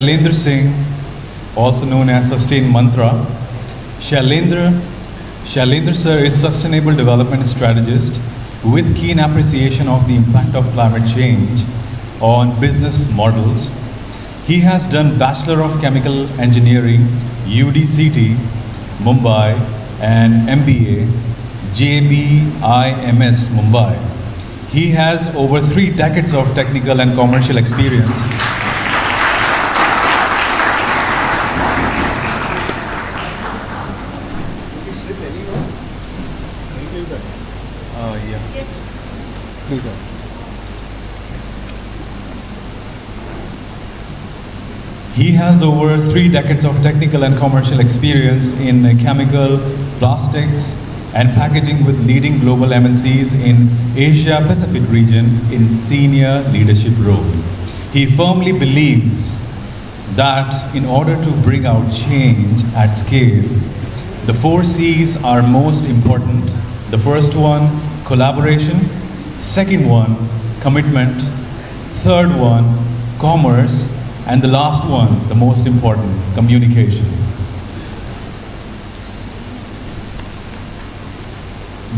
Shailendra Singh, also known as Sustain Mantra. Shailendra, Shailendra sir is sustainable development strategist with keen appreciation of the impact of climate change on business models. He has done Bachelor of Chemical Engineering, UDCT, Mumbai, and MBA, JBIMS, Mumbai. He has over 3 decades of technical and commercial experience. Yeah. Yes. Please, sir. He has over 3 decades of technical and commercial experience in chemical, plastics, and packaging with leading global MNCs in Asia Pacific region in senior leadership role. He firmly believes that in order to bring out change at scale, the 4 C's are most important. The first one, collaboration. Second one, commitment. Third one, commerce. And the last one, the most important, communication.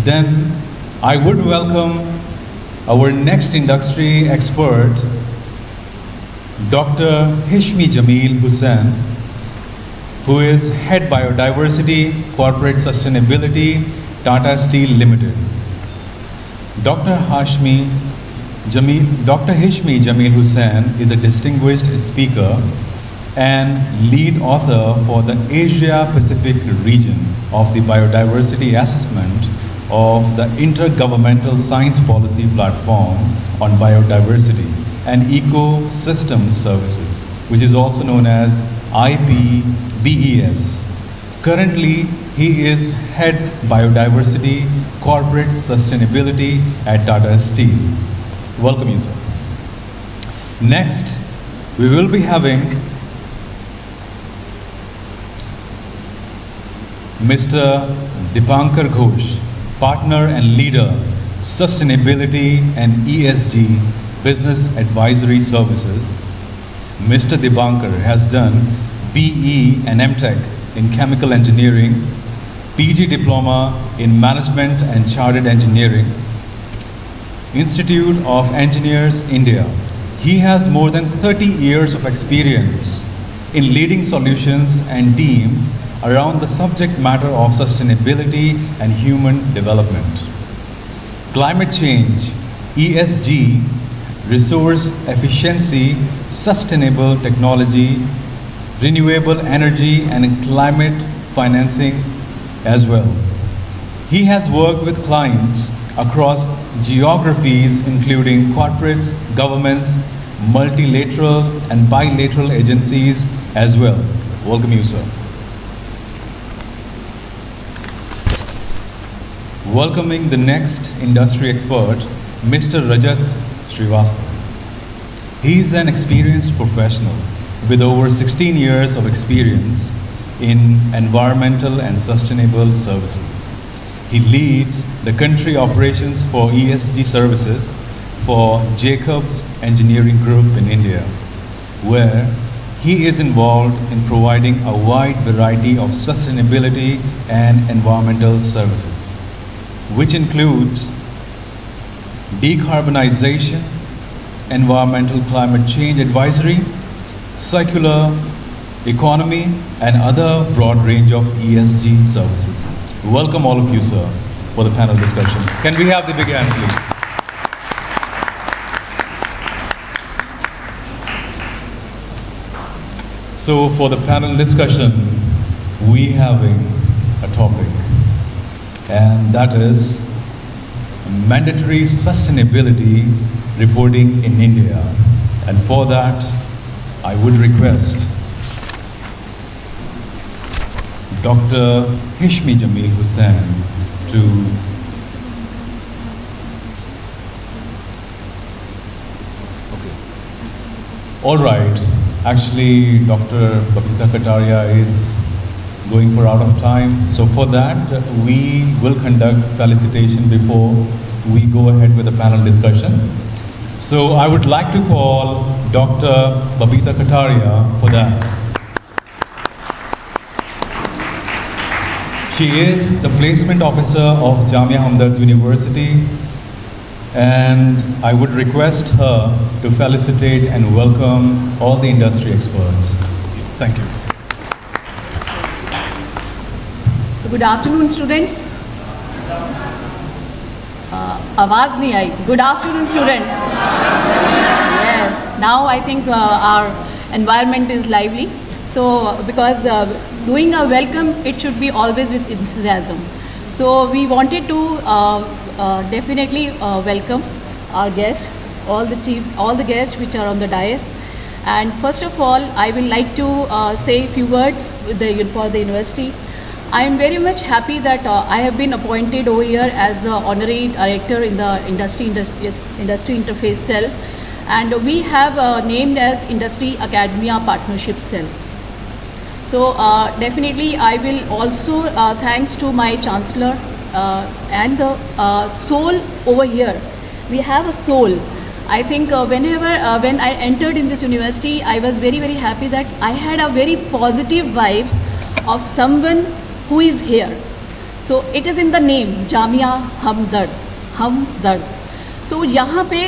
Then I would welcome our next industry expert, Dr. Hishmi Jamil Hussain, who is Head Biodiversity, Corporate Sustainability, Tata Steel Limited. Dr. Hishmi Jamil Hussain is a distinguished speaker and lead author for the Asia Pacific region of the Biodiversity Assessment of the Intergovernmental Science Policy Platform on Biodiversity and Ecosystem Services, which is also known as IPBES. Currently, he is Head Biodiversity Corporate Sustainability at Tata Steel. Welcome you, sir. Next, we will be having Mr. Dipankar Ghosh, Partner and Leader, Sustainability and ESG Business Advisory Services. Mr. Dipankar has done BE and MTech in Chemical Engineering, PG Diploma in Management and Chartered Engineering, Institute of Engineers, India. He has more than 30 years of experience in leading solutions and teams around the subject matter of sustainability and human development. Climate change, ESG, resource efficiency, sustainable technology, renewable energy, and climate financing as well. He has worked with clients across geographies including corporates, governments, multilateral and bilateral agencies as well. Welcome you, sir. Welcoming the next industry expert, Mr. Rajat Srivastava. He is an experienced professional with over 16 years of experience in environmental and sustainable services. He leads the country operations for ESG services for Jacobs Engineering Group in India, where he is involved in providing a wide variety of sustainability and environmental services, which includes decarbonization, environmental climate change advisory, circular economy, and other broad range of ESG services. Welcome all of you, sir, for the panel discussion. Can we have the big hand, please? So for the panel discussion, we having a topic, and that is mandatory sustainability reporting in India. And for that, I would request Dr. Hishmi Jamil Hussain to All right. Actually, Dr. Babita Kataria is going for out of time. So for that, we will conduct felicitation before we go ahead with the panel discussion. So I would like to call Dr. Babita Kataria for that. She is the placement officer of Jamia Hamdard University, and I would request her to felicitate and welcome all the industry experts. Thank you. So good afternoon, students. आवाज नहीं आई. Good afternoon, students. Yes. Now I think our environment is lively. So because doing a welcome, it should be always with enthusiasm. So we wanted to definitely welcome our guests, all the guests which are on the dais. And first of all, I will like to say a few words for the university. I am very much happy that I have been appointed over here as the honorary director in the industry interface cell, and we have named as Industry Academia Partnership Cell. So definitely I will also thanks to my chancellor and the soul over here. We have a soul. I think when I entered in this university, I was very happy that I had a very positive vibes of someone who is here. So it is in the name Jamia Hamdard. So यहाँ पे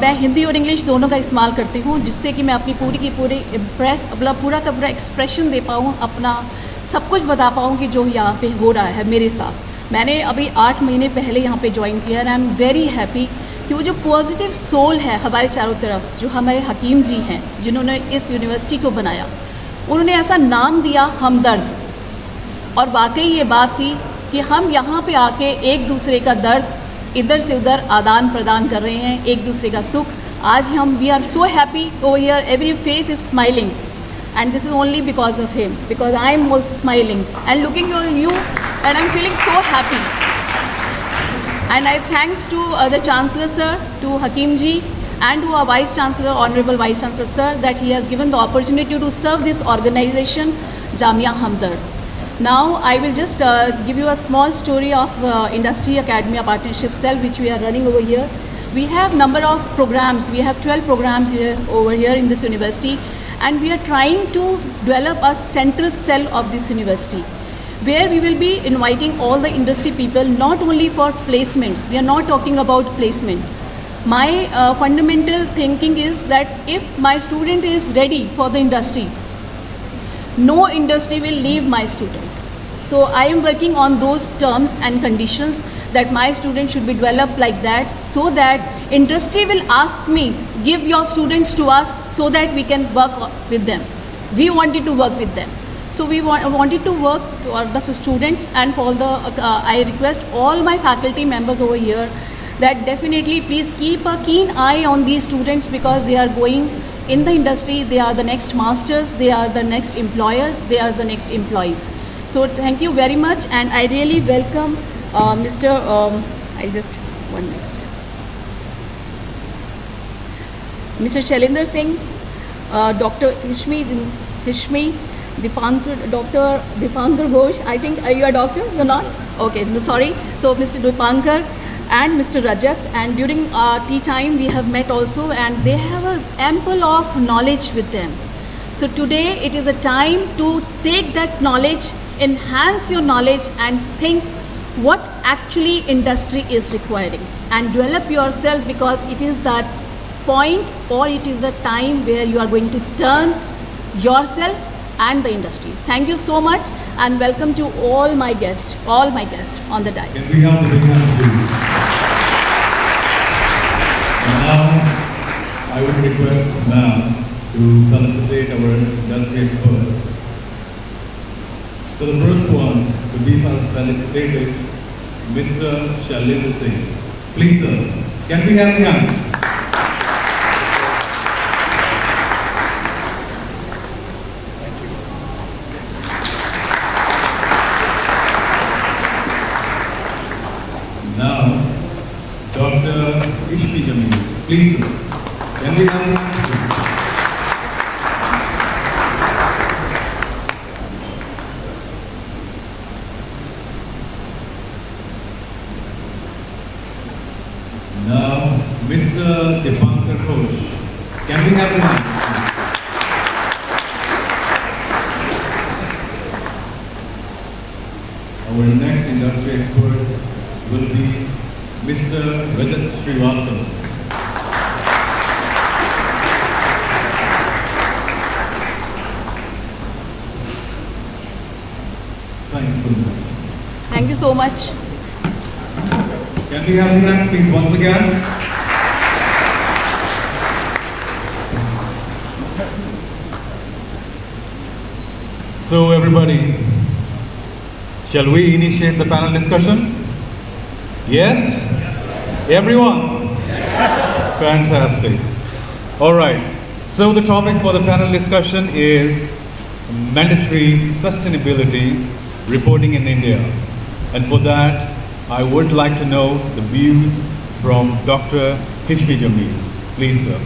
मैं हिंदी और English दोनों का इस्तेमाल करती हूँ, जिससे कि मैं अपनी पूरी की पूरी पूरा का पूरा एक्सप्रेशन दे पाऊँ, अपना सब कुछ बता पाऊँ कि जो यहाँ पे हो रहा है मेरे साथ. मैंने अभी 8 महीने पहले यहाँ पे ज्वाइन किया and I am very happy कि वो जो पॉजिटिव सोल है हमारे चारों तरफ, जो हमारे हकीम जी हैं जिन्होंने इस यूनिवर्सिटी को बनाया, उन्होंने ऐसा नाम दिया हमदर्द. और वाकई ये बात थी कि हम यहाँ पे आके एक दूसरे का दर्द इधर से उधर आदान प्रदान कर रहे हैं, एक दूसरे का सुख. आज हम we are so happy over here, every face is smiling, and this is only because of him, because I am also smiling and looking on you and I am feeling so happy. And I thanks to the chancellor sir, to Hakim ji, and to our Vice Chancellor, Honorable Vice Chancellor Sir, that he has given the opportunity to serve this organization, Jamia Hamdard. Now I will just give you a small story of Industry Academia Partnership Cell which we are running over here. We have number of programs. We have 12 programs here over here in this university, and we are trying to develop a central cell of this university where we will be inviting all the industry people, not only for placements. We are not talking about placement. My fundamental thinking is that if my student is ready for the industry, no industry will leave my student. So I am working on those terms and conditions that my student should be developed like that, so that industry will ask me, give your students to us so that we can work with them. We wanted to work with them. So we wanted to work for the students, and for the I request all my faculty members over here that definitely please keep a keen eye on these students, because they are going in the industry, they are the next masters, they are the next employers, they are the next employees. So thank you very much, and I really welcome Mr. Mr. Shailendra Singh, Dr. Hishmi, Dr. Dipankar Ghosh. I think you are doctor, you're not? Okay, sorry. So Mr. Dipankar and Mr. Rajat, and during tea time we have met also, and they have an ample of knowledge with them. So today it is a time to take that knowledge, enhance your knowledge, and think what actually industry is requiring, and develop yourself, because it is that point, or it is a time where you are going to turn yourself and the industry. Thank you so much, and welcome to all my guests on the dais. Can we have the big hand, please? And now I would request ma'am to felicitate our industry experts. So the first one to be felicitated, Mr. Shailendra Singh. Please sir, can we have the hand? Now, Dr. Ishmi Jamil, please, can we have the hand? Now, Mr. Dipankar our next industry expert will be Mr. Rajat Srivastava. Thanks so much. Thank you so much. Can we have the hands please once again? So everybody, shall we initiate the panel discussion? Yes? Everyone? Fantastic. All right. So the topic for the panel discussion is mandatory sustainability reporting in India. And for that, I would like to know the views from Dr. Hishmi Jamil. Please, sir.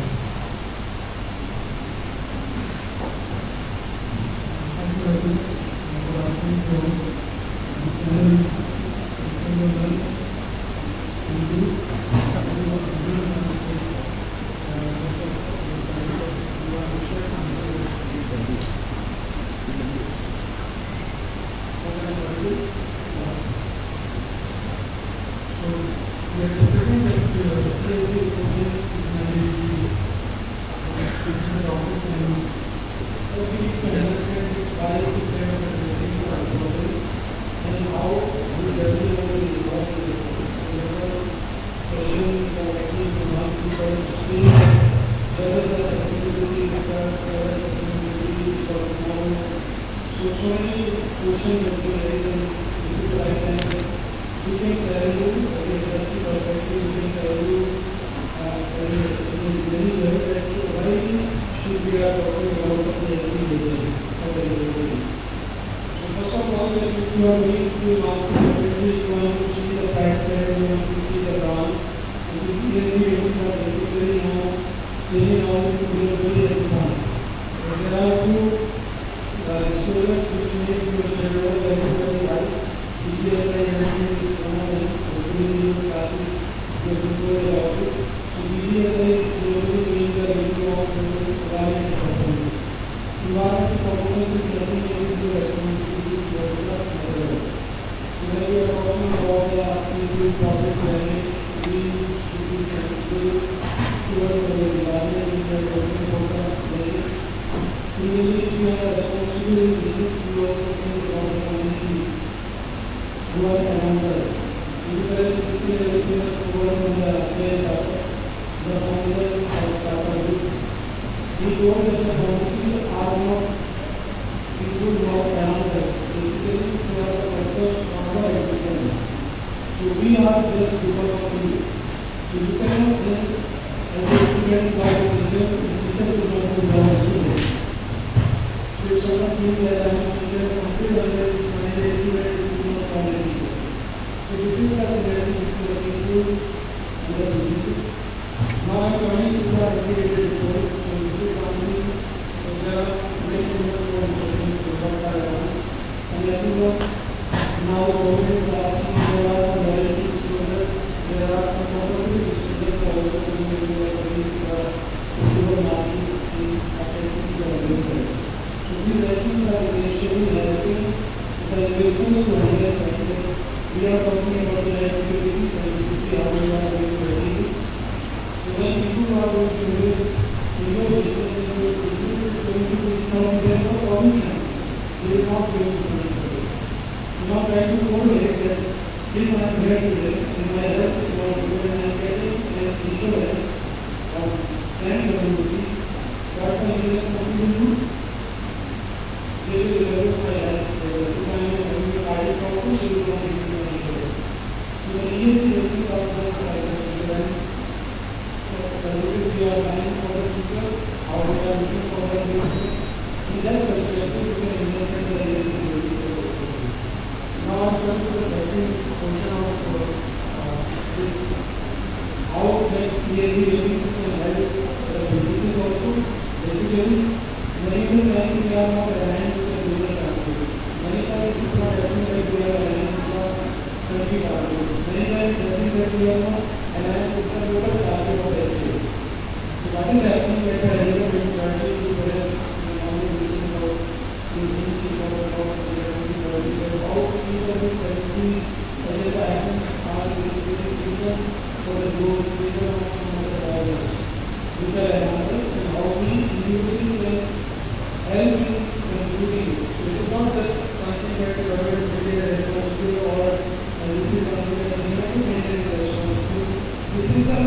help in contributing it. So it is not just something that the government is really responsible or this is something that the independent is responsible. This is the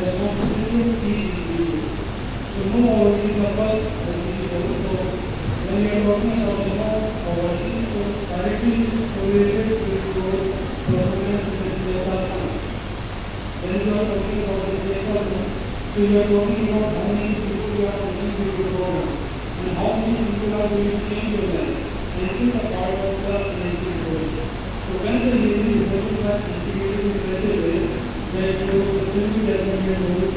responsibility of each individual. So no already numbers and this is also when we are talking about our working, so directly is correlated with your performance in the CSR fund. When you are talking about the CSR fund, so you are talking about how many people you are working with your program and how many people are going to change your life. And this is a part of the ESG report. So when the ESG report is integrated in such a way that your sustainable development goals,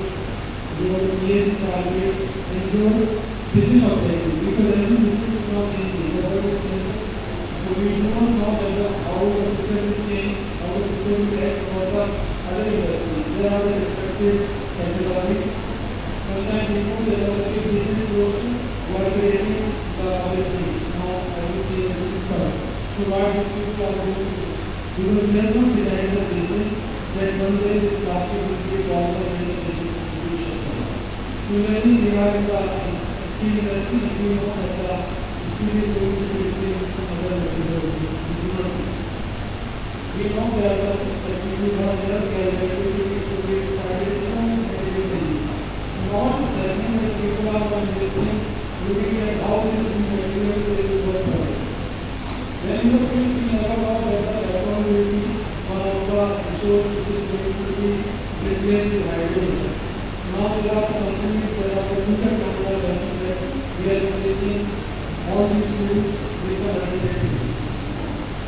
your ESG targets, and your business objectives, because every business is not changing, the world is changing. So we do not know whether how the system will change, how the system will act for the other investments. There are the respective categories. Sometimes we know that our business goes to what creating the other things. Now I will say this is correct. So why do people are going to do? Because we have not designed the business that one day this plastic will be a problem in the distribution. Similarly, we are in the steel industry, we know that the steel is going to be replaced with other materials. We know that the people are there, they are ready to be started from everything. Not assessing that people are investing, looking at how this new material will work for it. When you look at the other that the electron will be one of the resources which is going to be replaced with hydrogen. Now there are companies that are producing that we are replacing all these tools with the hydrogen.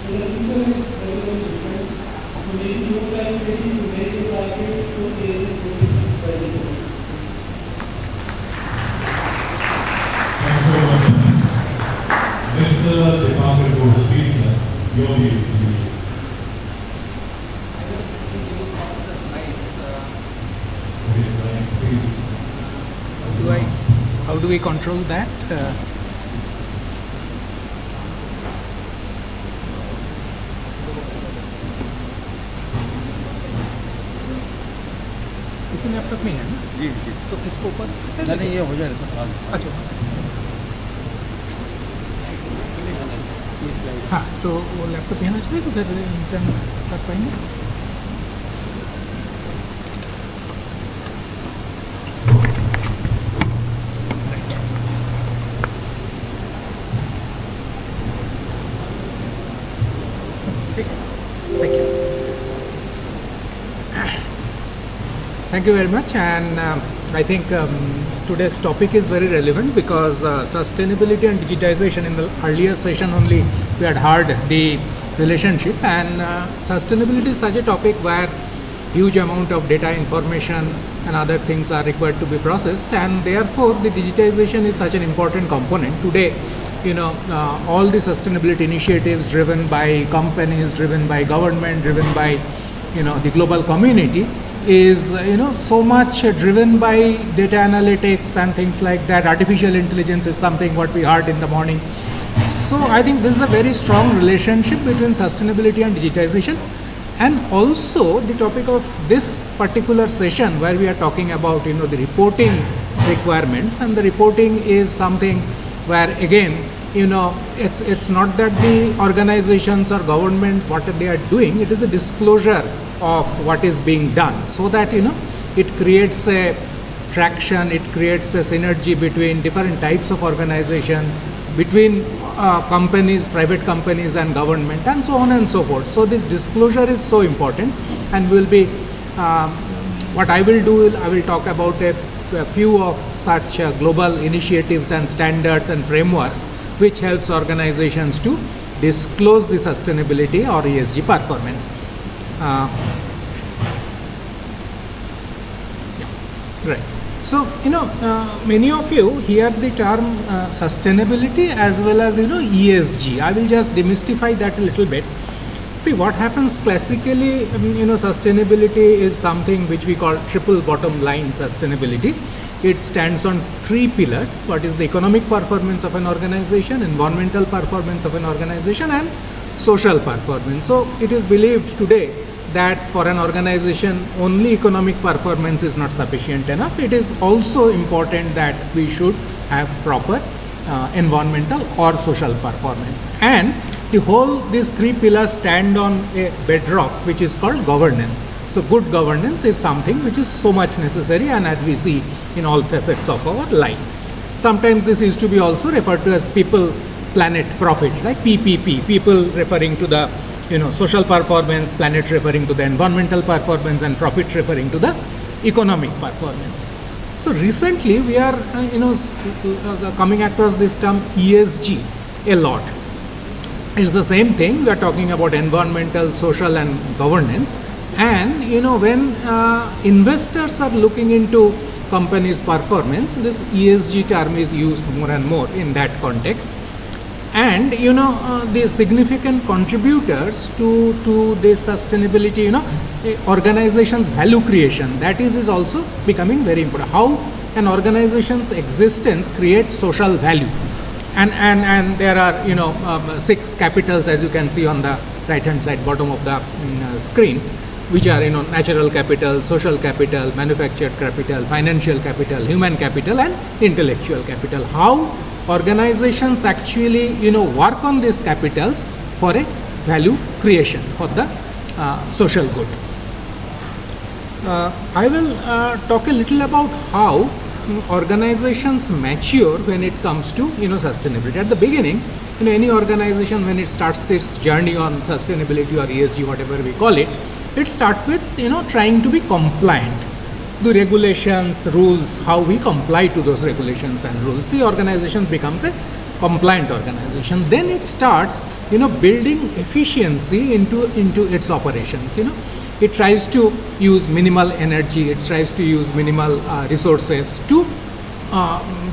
So the future is very, very different. So maybe you are ready to make a target to the position by the world. Thanks very much. Mr. Deepankar Ghosh, please, your views. How do we control that? इसी laptop में है ना? जी जी तो इसको ऊपर नहीं ये हो जाएगा अच्छा हाँ तो वो लैपटॉप यहाँ चाहिए तो फिर इनसे हम कर पाएंगे Thank you very much, and I think today's topic is very relevant because sustainability and digitization, in the earlier session only we had heard the relationship, and sustainability is such a topic where huge amount of data information and other things are required to be processed, and therefore the digitization is such an important component. Today, all the sustainability initiatives driven by companies, driven by government, driven by the global community is so much driven by data analytics and things like that. Artificial intelligence is something what we heard in the morning. So I think this is a very strong relationship between sustainability and digitization, and also the topic of this particular session where we are talking about the reporting requirements, and the reporting is something where again it's not that the organizations or government what they are doing, it is a disclosure of what is being done, so that it creates a traction, it creates a synergy between different types of organization, between companies, private companies and government, and so on and so forth. So this disclosure is so important, and will be what I will do, I will talk about a few of such global initiatives and standards and frameworks which helps organizations to disclose the sustainability or ESG performance. Right. So many of you hear the term sustainability as well as ESG. I will just demystify that a little bit. See, what happens classically, sustainability is something which we call triple bottom line sustainability. It stands on three pillars: what is the economic performance of an organization, environmental performance of an organization, and social performance. So it is believed today that for an organization only economic performance is not sufficient enough. It is also important that we should have proper environmental or social performance. And the whole, these three pillars stand on a bedrock which is called governance. So good governance is something which is so much necessary, and as we see in all facets of our life. Sometimes this is to be also referred to as people, planet, profit, like PPP, people referring to the social performance, planet referring to the environmental performance, and profit referring to the economic performance. So recently we are coming across this term ESG a lot. It's the same thing. We are talking about environmental, social, and governance. And when investors are looking into companies' performance, this ESG term is used more and more in that context. And the significant contributors to this sustainability, organization's value creation, that is also becoming very important. How an organization's existence creates social value. And there are 6 capitals, as you can see on the right hand side bottom of the screen, which are natural capital, social capital, manufactured capital, financial capital, human capital, and intellectual capital. How organizations actually work on these capitals for a value creation for the social good. I will talk a little about how organizations mature when it comes to sustainability. At the beginning, any organization, when it starts its journey on sustainability or ESG, whatever we call it, it starts with trying to be compliant. The regulations, rules, how we comply to those regulations and rules. The organization becomes a compliant organization. Then it starts building efficiency into its operations. It tries to use minimal energy, it tries to use minimal resources to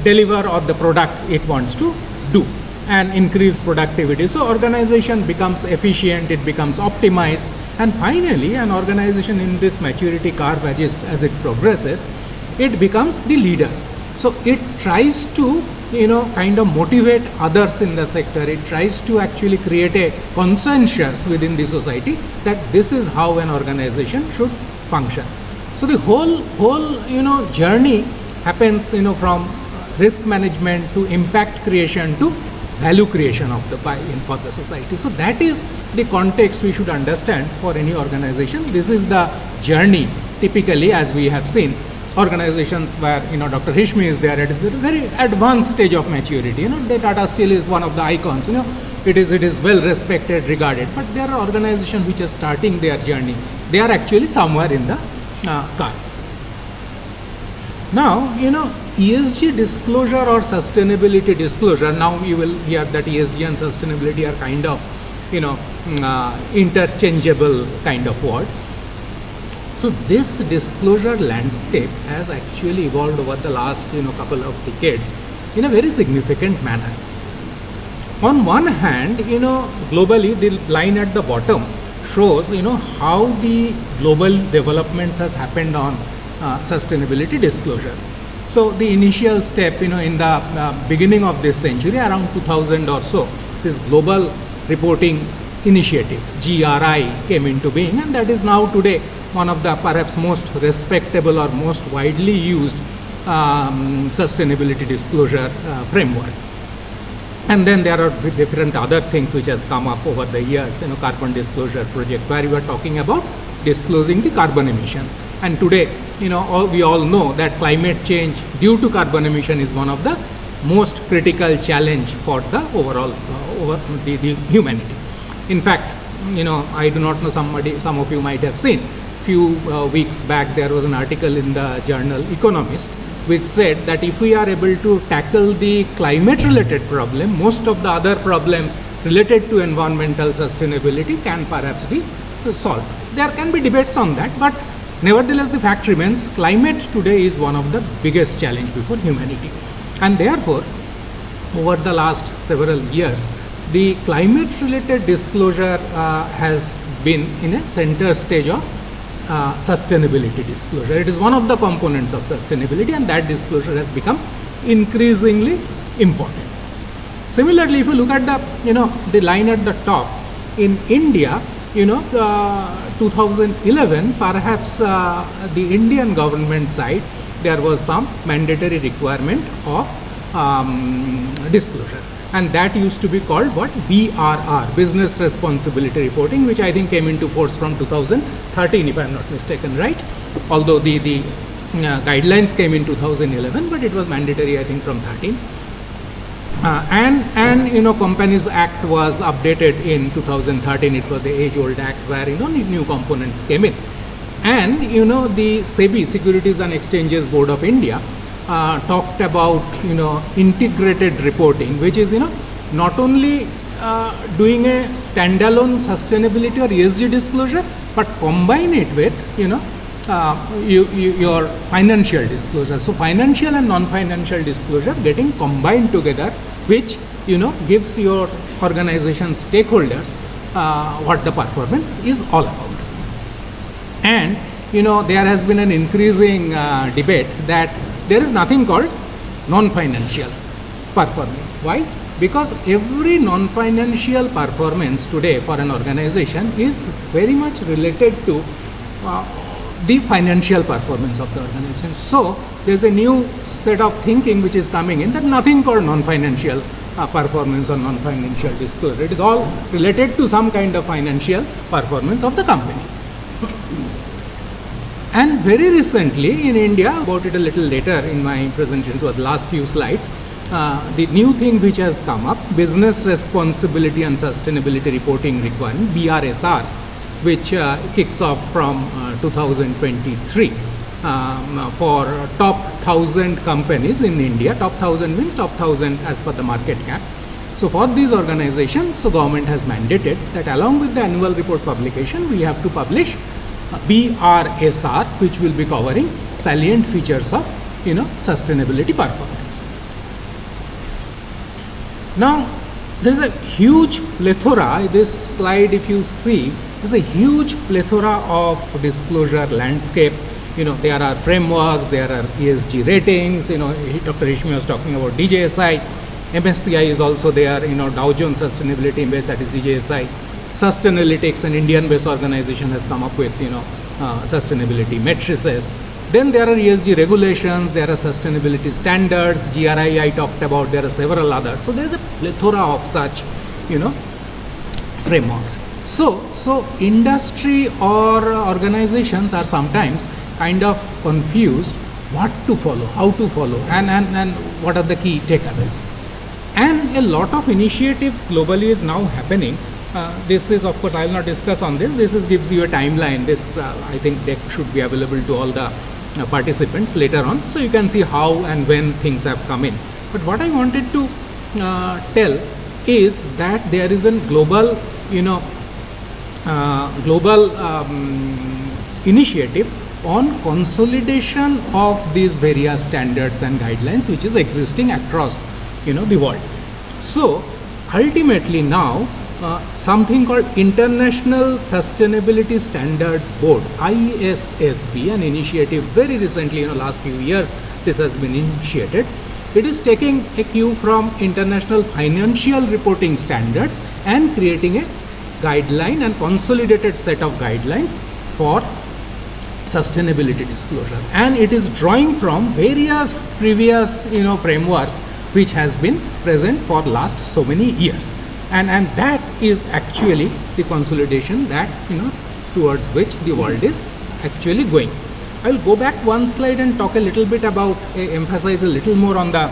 deliver or the product it wants to do and increase productivity. So organization becomes efficient, it becomes optimized, and finally an organization in this maturity curve as it progresses, it becomes the leader. So it tries to kind of motivate others in the sector. It tries to actually create a consensus within the society that this is how an organization should function. So the whole journey happens from risk management to impact creation to value creation of the pie for the society. So that is the context we should understand for any organization. This is the journey typically, as we have seen organizations where Dr. Hishmi is there. It is a very advanced stage of maturity. The Tata Steel is one of the icons. It is well respected, regarded. But there are organizations which are starting their journey. They are actually somewhere in the curve. Now, ESG disclosure or sustainability disclosure, now you will hear that ESG and sustainability are kind of, interchangeable kind of word. So this disclosure landscape has actually evolved over the last, couple of decades in a very significant manner. On one hand, globally, the line at the bottom shows, how the global developments has happened on sustainability disclosure. So the initial step, in the beginning of this century, around 2000 or so, this global reporting initiative, GRI, came into being, and that is now today one of the perhaps most respectable or most widely used sustainability disclosure framework. And then there are different other things which has come up over the years, carbon disclosure project, where we are talking about disclosing the carbon emission. And today, we all know that climate change due to carbon emission is one of the most critical challenge for the overall the humanity. In fact, I do not know, some of you might have seen, few weeks back there was an article in the journal Economist which said that if we are able to tackle the climate related problem, most of the other problems related to environmental sustainability can perhaps be solved. There can be debates on that, but nevertheless the fact remains climate today is one of the biggest challenge before humanity. And therefore, over the last several years, the climate related disclosure has been in a center stage of sustainability disclosure. It is one of the components of sustainability, and that disclosure has become increasingly important. Similarly, if you look at the line at the top, in India, 2011, perhaps the Indian government side, there was some mandatory requirement of disclosure. And that used to be called what? BRR, Business Responsibility Reporting, which I think came into force from 2013, if I'm not mistaken, right? Although the guidelines came in 2011, but it was mandatory, I think, from 13. And Companies Act was updated in 2013. It was the age-old act where new components came in, and the SEBI, Securities and Exchanges Board of India, talked about integrated reporting, which is not only doing a standalone sustainability or ESG disclosure, but combine it with your financial disclosure. So financial and non-financial disclosure getting combined together, which gives your organization stakeholders what the performance is all about. And there has been an increasing debate that there is nothing called non-financial performance. Why? Because every non-financial performance today for an organization is very much related to the financial performance of the organization. So there's a new set of thinking which is coming in, that nothing called non-financial performance or non-financial disclosure. It is all related to some kind of financial performance of the company. And very recently in India, about it a little later in my presentation, to the last few slides, the new thing which has come up, Business Responsibility and Sustainability Reporting Requirement, BRSR, which kicks off from 2023 for top 1,000 companies in India. Top 1,000 means top 1,000 as per the market cap. So for these organizations, so government has mandated that along with the annual report publication, we have to publish BRSR, which will be covering salient features of sustainability performance. Now there is a huge plethora. This slide, if you see, there's a huge plethora of disclosure landscape. There are frameworks, there are ESG ratings. Dr. Rishmi was talking about DJSI. MSCI is also there. Dow Jones Sustainability Index, that is DJSI. Sustainalytics, an Indian-based organization, has come up with sustainability matrices. Then there are ESG regulations, there are sustainability standards, GRI I talked about, there are several others. So there is a plethora of such frameworks. So industry or organizations are sometimes kind of confused what to follow, how to follow, and what are the key takeaways. And a lot of initiatives globally is now happening. This is, of course, I will not discuss on this. This gives you a timeline. This, I think, deck should be available to all the participants later on. So you can see how and when things have come in. But what I wanted to tell is that there is a global, initiative on consolidation of these various standards and guidelines which is existing across, the world. So ultimately now, something called International Sustainability Standards Board, ISSB, an initiative very recently, last few years, this has been initiated. It is taking a cue from international financial reporting standards and creating a guideline and consolidated set of guidelines for sustainability disclosure. And it is drawing from various previous, frameworks which has been present for last so many years. And that is actually the consolidation that, towards which the world is actually going. I will go back one slide and talk a little bit about, emphasize a little more on the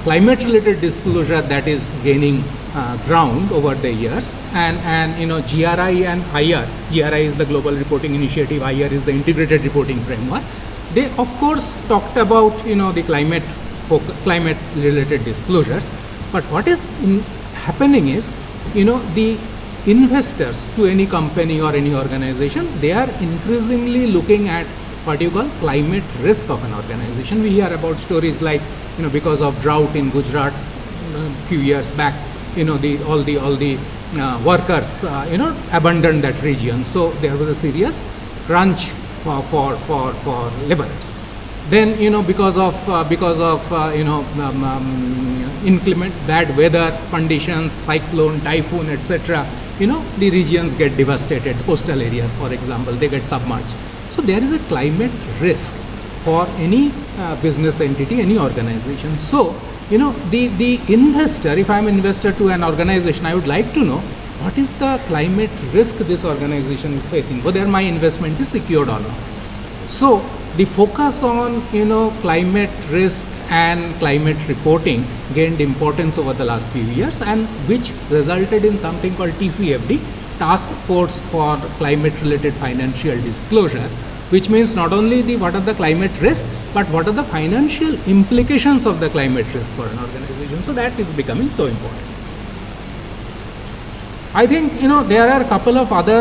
climate related disclosure that is gaining ground over the years. And GRI and IR, GRI is the Global Reporting Initiative, IR is the Integrated Reporting Framework. They of course talked about, the climate related disclosures. But what is happening is, the investors to any company or any organization, they are increasingly looking at what you call climate risk of an organization. We hear about stories like, because of drought in Gujarat a few years back, all the workers, abandoned that region. So there was a serious crunch for laborers. Then, because of inclement bad weather conditions, cyclone, typhoon, etc., the regions get devastated. Coastal areas, for example, they get submerged. So there is a climate risk for any business entity, any organization. So the investor, if I'm investor to an organization, I would like to know what is the climate risk this organization is facing, whether my investment is secured or not. So the focus on climate risk and climate reporting gained importance over the last few years, and which resulted in something called TCFD, Task Force for Climate Related Financial Disclosure, which means not only what are the climate risk, but what are the financial implications of the climate risk for an organization. So that is becoming so important. I think there are a couple of other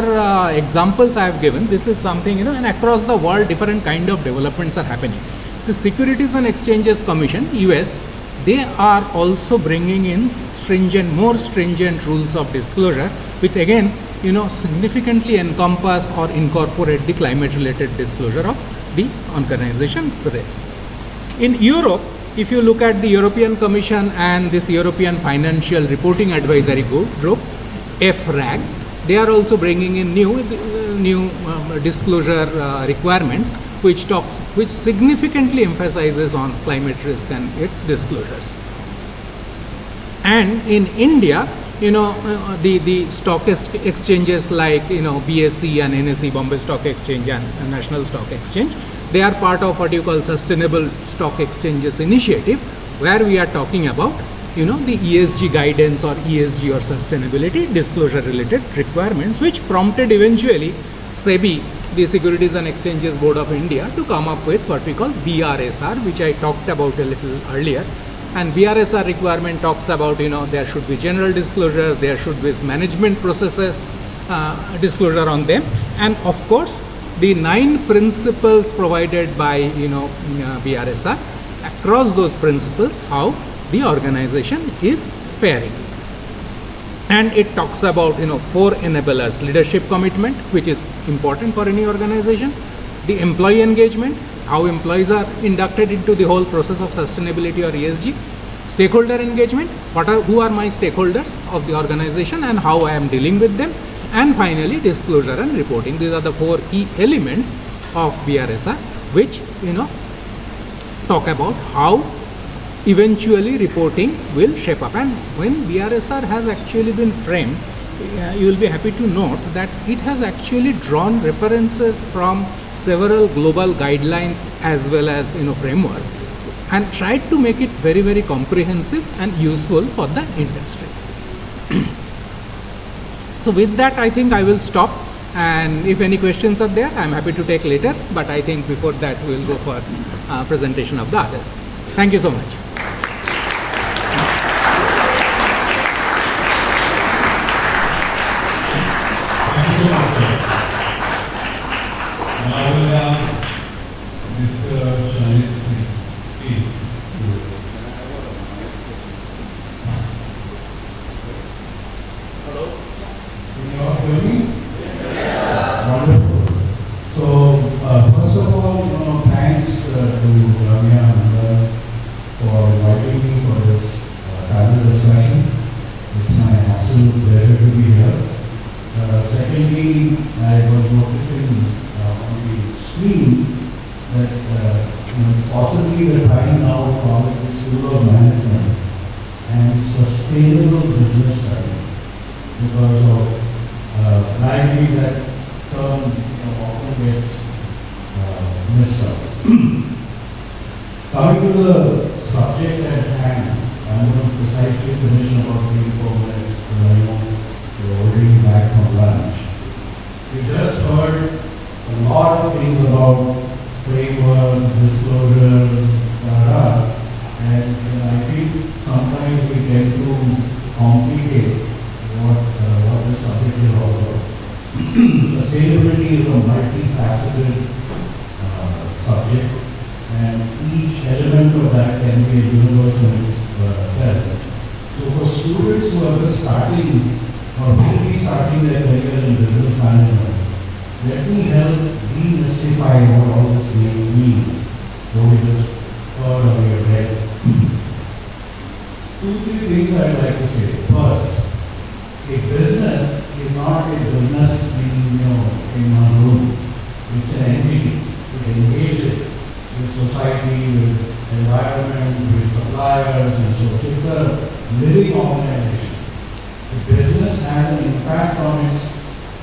examples I have given. This is something and across the world different kind of developments are happening. The Securities and Exchanges Commission, US, they are also bringing in more stringent rules of disclosure, which again significantly encompass or incorporate the climate related disclosure of the organization's risk. In Europe, if you look at the European Commission and this European Financial Reporting Advisory Group, FRAG, they are also bringing in new disclosure requirements, which significantly emphasizes on climate risk and its disclosures. And in India, the stock exchanges like BSE and NSE, Bombay Stock Exchange and National Stock Exchange, they are part of what you call Sustainable Stock Exchanges Initiative, where we are talking about the ESG guidance or ESG or sustainability disclosure related requirements, which prompted eventually SEBI, the Securities and Exchanges Board of India, to come up with what we call BRSR, which I talked about a little earlier. And BRSR requirement talks about there should be general disclosure, there should be management processes disclosure on them, and of course the 9 principles provided by BRSR. Across those principles, how the organization is faring. And it talks about 4 enablers: leadership commitment, which is important for any organization; the employee engagement, how employees are inducted into the whole process of sustainability or ESG; stakeholder engagement, who are my stakeholders of the organization and how I am dealing with them; and finally disclosure and reporting. These are the 4 key elements of BRSR, which talk about how eventually reporting will shape up. And when BRSR has actually been framed, you will be happy to note that it has actually drawn references from several global guidelines as well as framework, and tried to make it very, very comprehensive and useful for the industry. So with that, I think I will stop, and if any questions are there, I am happy to take later, but I think before that we will go for presentation of the others. Thank you so much. Society, with environment, with suppliers and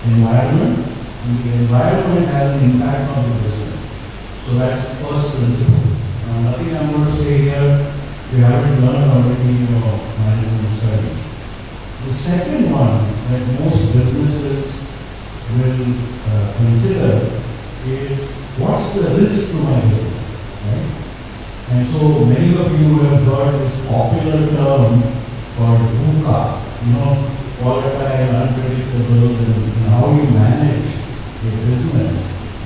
environment, and the environment has an impact on the business. So that's the first principle. Now, nothing I'm going to say here, you haven't learned already in your management studies. The second one that most businesses will consider is what's the risk to my business, right? And so many of you have heard this popular term called VUCA, volatile, unpredictable, and how you manage a business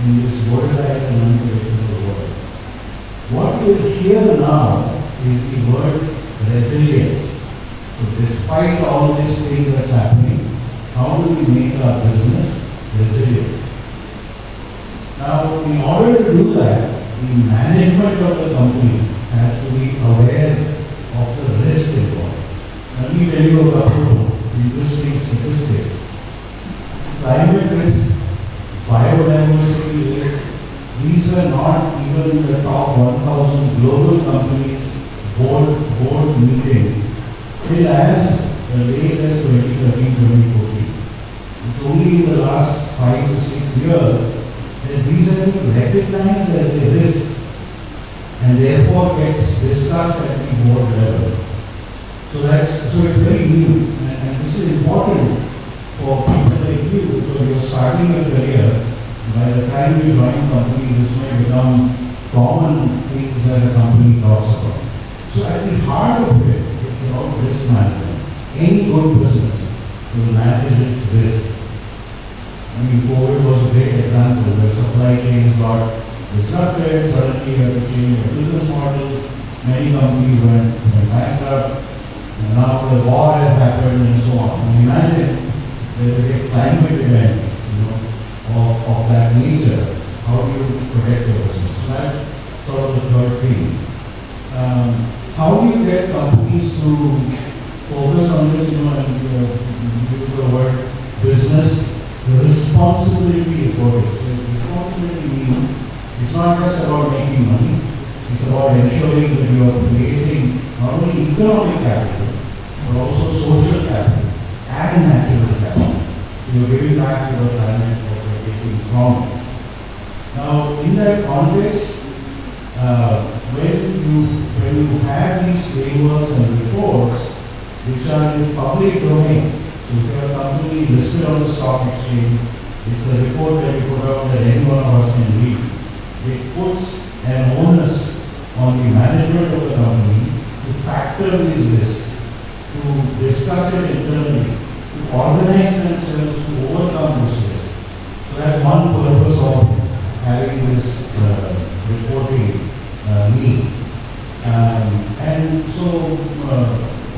in this volatile and unpredictable world. What we'll hear now is the word resilience. So despite all these things that's happening, how do we make our business resilient? Now, in order to do that, the management of the company has to be aware of the risk involved. Let me tell you a couple of interesting statistics. Climate risk, biodiversity risk, these were not even in the top 1,000 global companies board meetings till as late as 2013-2014. It's only in the last 5 to 6 years that these have been recognized as a risk and therefore gets discussed at the board level. So it's very new, and this is important for people like you because you're starting your career. By the time you join a company, this may become common things that a company talks about. So at the heart of it, it's about risk management. Any good business will manage its risk. I mean, COVID was a great example where supply chains got disrupted, suddenly you had to change your business models, many companies went bankrupt, and now the war has happened and so on. And imagine there is a climate event, of that nature. How do you protect your business? So that's sort of the third thing. How do you get companies to focus on this, and use the word business responsibility reporting? So responsibility means it's not just about making money, it's about ensuring that you are creating not only economic capital, but also social capital and natural capital. You're giving back to the planet what you're taking from it. Now, in that context, when you have these frameworks and reports which are in public domain, so if you're a company listed on the stock exchange, it's a report that you put out that any one of us can read. It puts an onus on the management of the company to factor these risks, to discuss it internally, to organize themselves to overcome this risk. So that's one purpose of having this reporting need. And so,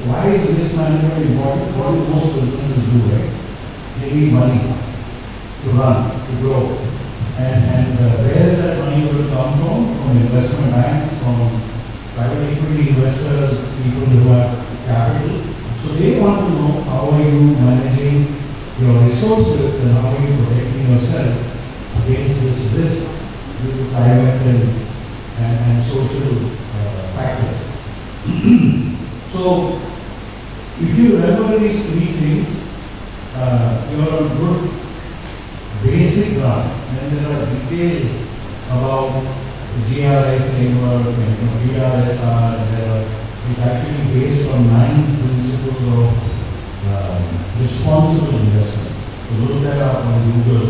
why is risk management important? What do most businesses do, right? They need money to run, to grow. And where is that money going to come from? From investment banks, from private equity investors, people who have capital. So they want to know how are you managing your resources and how are you protecting yourself against this risk due to climate and social factors. So if you remember these three things, you're on good basic ground. And there are details about the GRI framework and BRSR, and it's actually based on 9 principles of responsible investment. So look that up on Google.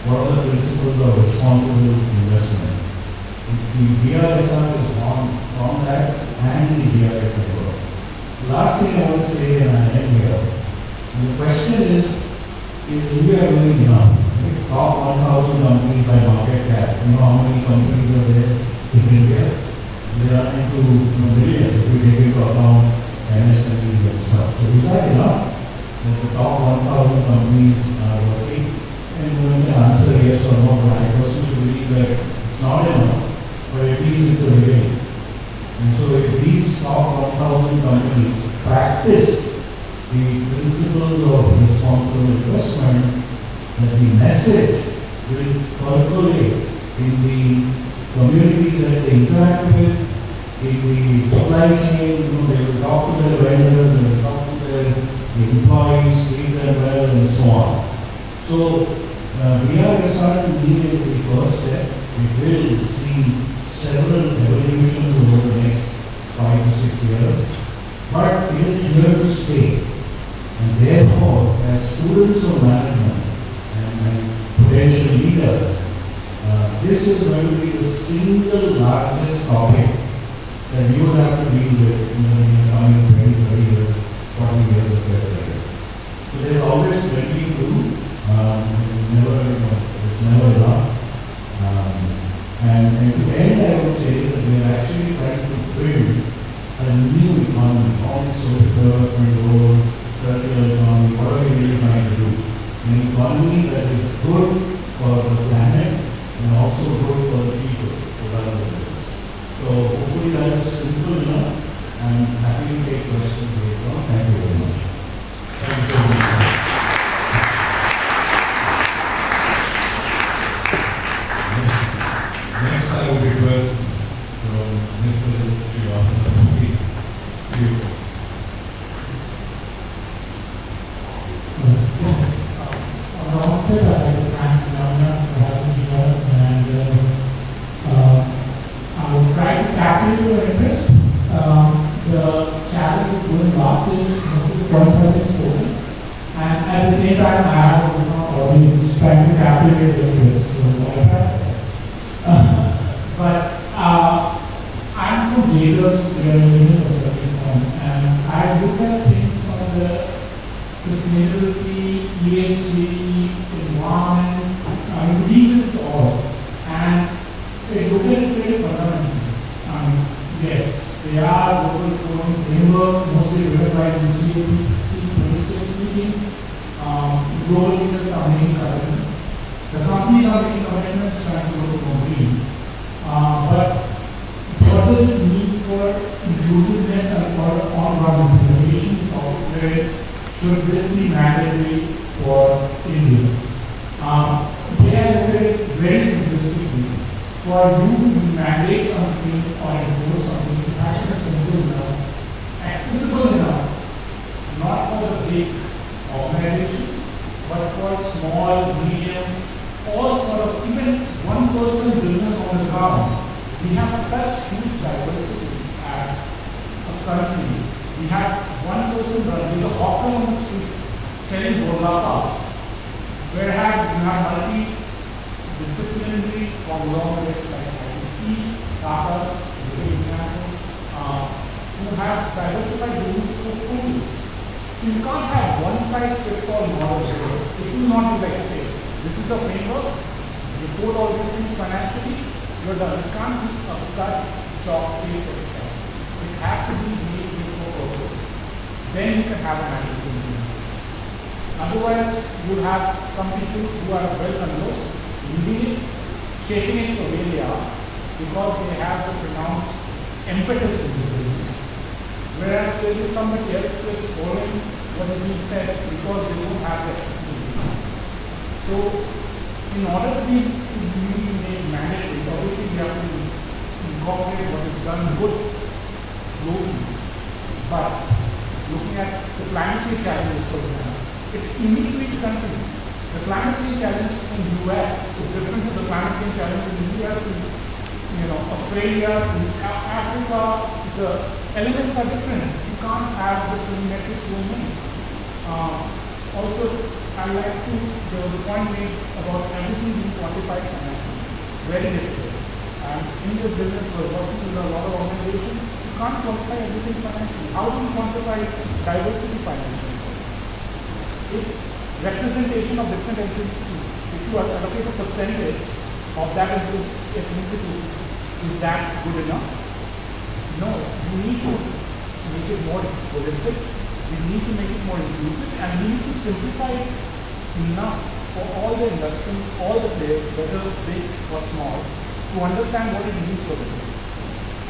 What are the principles of responsible investment? The BRSR is from that and the GRI framework. The last thing I want to say, and I end here, the question is India doing enough? Top 1,000 companies by market cap. You know how many companies are there in India? They are into millions if we take into account MSMEs and stuff. So is that enough? That the top 1,000 companies are working? And one can answer yes or no, but I personally believe that it's not enough, but at least it's a beginning. And so if these top 1,000 companies practice the principles of responsible investment, that the message will percolate in the communities that they interact with, in the supply chain. They will talk to their vendors, they will talk to their employees, treat them well, and so on. So, BRSR to me is the first step. We will see several evolutions over the next 5 to 6 years, but it is here to stay. And therefore, as students of management and potential leaders, this is going to be the single largest topic that you will have to deal with in the coming 20, 30 years, 40 years of your career. So there's always plenty to do. It's never enough. And to end, I would say that we are actually trying to build a new economy, all social development goals, circular economy, whatever we are trying to do. An economy that is good for the planet and also good for the people who run the business. So hopefully that is simple enough. I'm happy to take questions later on. Thank you very much. Thank you so much. Next, I would request from Mr. Srivastava, please. Few words. On the onset, I'd like to thank Navina for having me here, and I will try to capture your interest. The challenge of doing last is most of the points have been spoken, and at the same time, I have audience trying to capture your interest. So I try my best. But I'm from Jailers University, and I look at things on the sustainability, ESG, environment, legal it all, and they look at it very fundamentally. Yes, they are local coding framework, mostly driven by the C26 meetings. Global leaders are making commitments. The companies are making commitments trying to go to green. But what does it mean for inclusiveness and for on-ground implementation of various? Should this be mandatory for India? They are looked at it very simplistically. For you to mandate something or impose something, it has to be simple enough, accessible enough, not for the big organizations, but for small, medium, all sort of, even one person business on the ground. We have such huge diversity as a country. We have one person running a hawker on the street selling golgappas, whereas we have multi-disciplinary conglomerates like ITC, Tatas, for example, who have diversified business portfolios. So you can't have one size fits all model. It will not be like, okay, this is the framework, report all these things financially, you're done. It can't be a cut, chalk, paste exercise. It has to be made with no purpose. Then you can have an attitude. Otherwise, you have some people who are well conversed, leading it, shaking it to where they are, because they have the pronounced impetus in the business. Whereas there is somebody else who is following what is being said because they don't have the experience. So, in order to be made mandatory, obviously we have to incorporate what is done good globally. But looking at the climate change challenges, for example, it's unique to each country. The climate change challenge in the US is different to the climate change challenge in India, to Australia, to Africa. The elements are different. You can't have the same metrics going in. Also, I like to, there was a point made about everything being quantified financially. Very difficult. And in this business, we're working with a lot of organizations. You can't quantify everything financially. How do you quantify diversity financially? It's representation of different ethnicities. If you allocate a percentage of that ethnicity, is that good enough? No, you need to make it more holistic. We need to make it more inclusive, and we need to simplify it enough for all the industries, all the players, whether big or small, to understand what it means for them.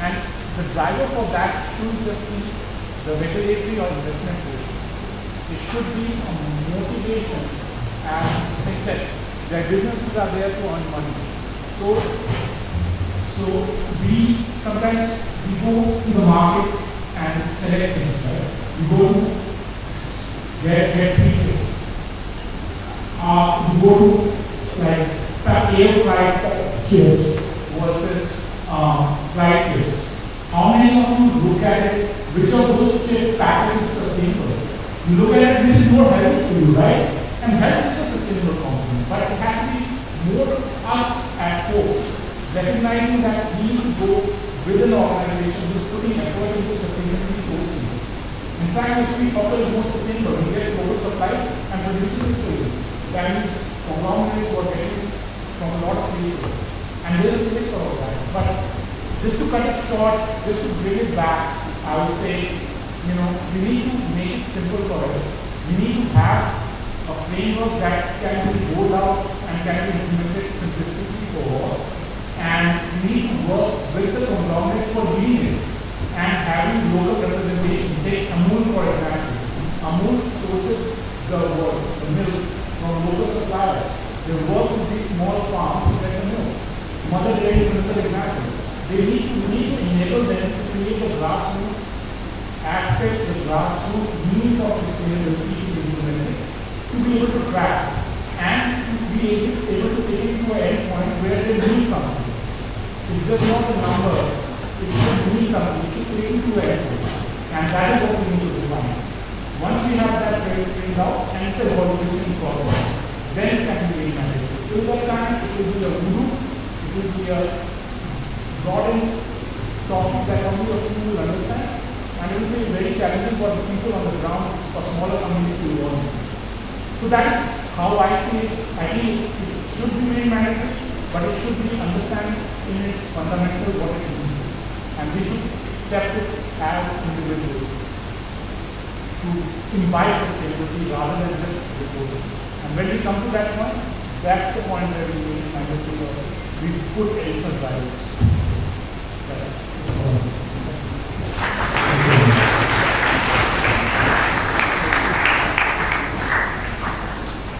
And the driver for that shouldn't just be the regulatory or investment rate. It should be a motivation, and as I said, their businesses are there to earn money. So we sometimes go to the market and select things, right? We go to get features. You go to like air flight chips versus flight chips. How many of you look at it? Which of those chip packages is sustainable? You look at it, which is more healthy for you, right? And health is a sustainable component, but it has to be more us as folks recognizing that we need to go with an organization who's putting effort into sustainability sourcing. In fact, if we offer is more sustainable, we get oversupply and produces it for you. That means conglomerates were getting from a lot of places. And there is a fix for all that. But just to cut it short, just to bring it back, I would say, we need to make it simple for us. We need to have a framework that can be rolled out and can be implemented simplistically for all. And we need to work with the conglomerate for doing it and having local representation. Take Amul for example. Amul sources the milk from local suppliers. They work with these small farms to get the milk. Mother Dairy is another example. We need to enable them to create a grassroots aspects, the grassroots means of sustainability to be implemented, to be able to track and to be able to take it to an end point where they need something. It's just not a number, it should mean something, it should take it to an end point. And that is what we need to define. Once we have that figured out and it's a evaluation process, then it can be managed. Till that time, it will be a group, it will be a broadened topic that only a few will understand, and it will be very challenging for the people on the ground, for smaller communities to learn. So that's how I see it. I think it should be very mandatory, but it should be understand in its fundamental what it means. And we should accept it as individuals to imbibe sustainability rather than just report it. And when we come to that point, that's the point where we make it mandatory or we put additional values.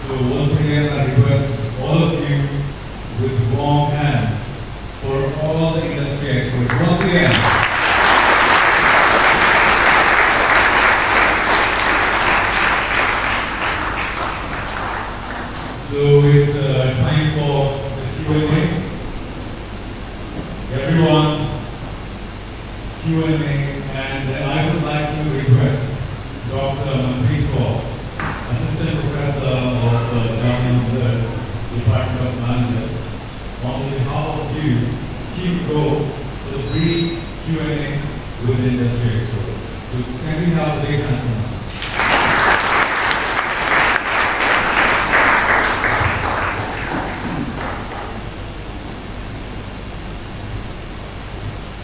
So once again, I request all of you with warm hands for all the industry experts. Once again. So it's time for the Q&A. Everyone, Q&A, and I would like to request Dr. Manpreet Kaur, Assistant Professor of Jamia Department of Management, on behalf of you, he would go for the brief Q&A with the industry experts. So can we have the big hand now?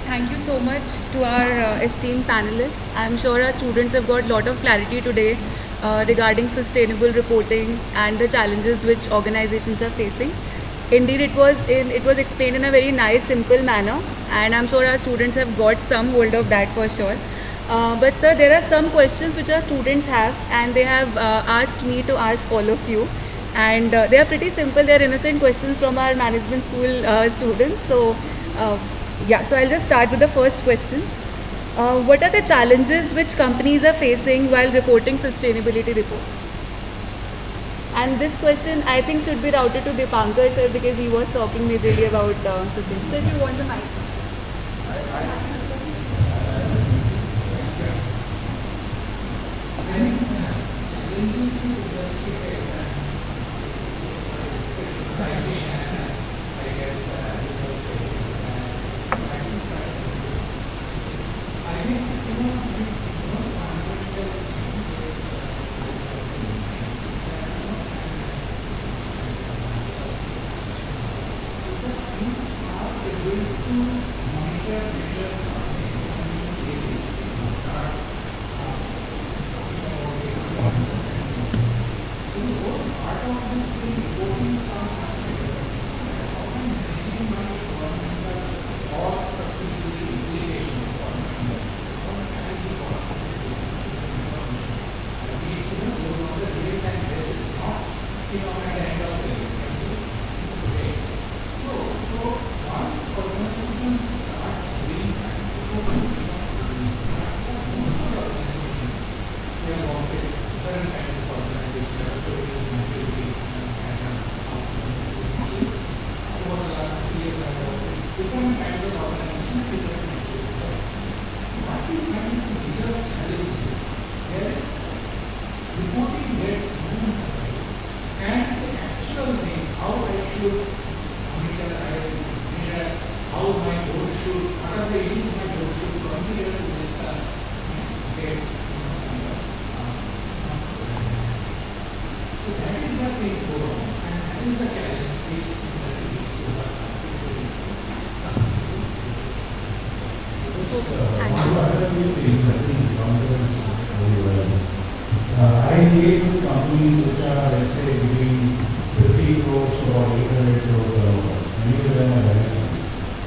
Thank you so much to our esteemed panelists. I'm sure our students have got a lot of clarity today regarding sustainable reporting and the challenges which organizations are facing. Indeed, it was explained in a very nice, simple manner, and I'm sure our students have got some hold of that for sure. But sir, there are some questions which our students have, and they have asked me to ask all of you. And they are pretty simple. They are innocent questions from our management school students. So I'll just start with the first question. What are the challenges which companies are facing while reporting sustainability reports? And this question, I think, should be routed to Dipankar sir because he was talking majorly about sustainability. So if you want the mic. should, I mean, how my board should, what are the issues my board should consider to discuss against, so that is what things go wrong, and that is the challenge which industry needs to work on. I engage with companies which are, let's say, between 50 crores to about 800 crores turnover. Many of them are very small.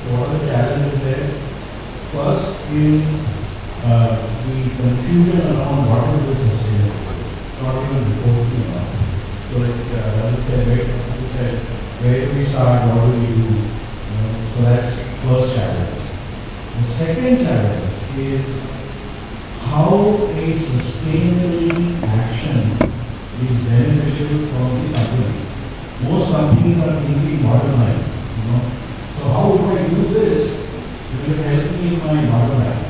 So what are the challenges there? First is the confusion around what is the sustainable, not even reporting about. So like, let's say, where do we start, what do we do? So that's first challenge. The second challenge is how a sustainability action is beneficial for the company. Most companies are thinking bottom line, So how if I do this, it will help me in my bottom line.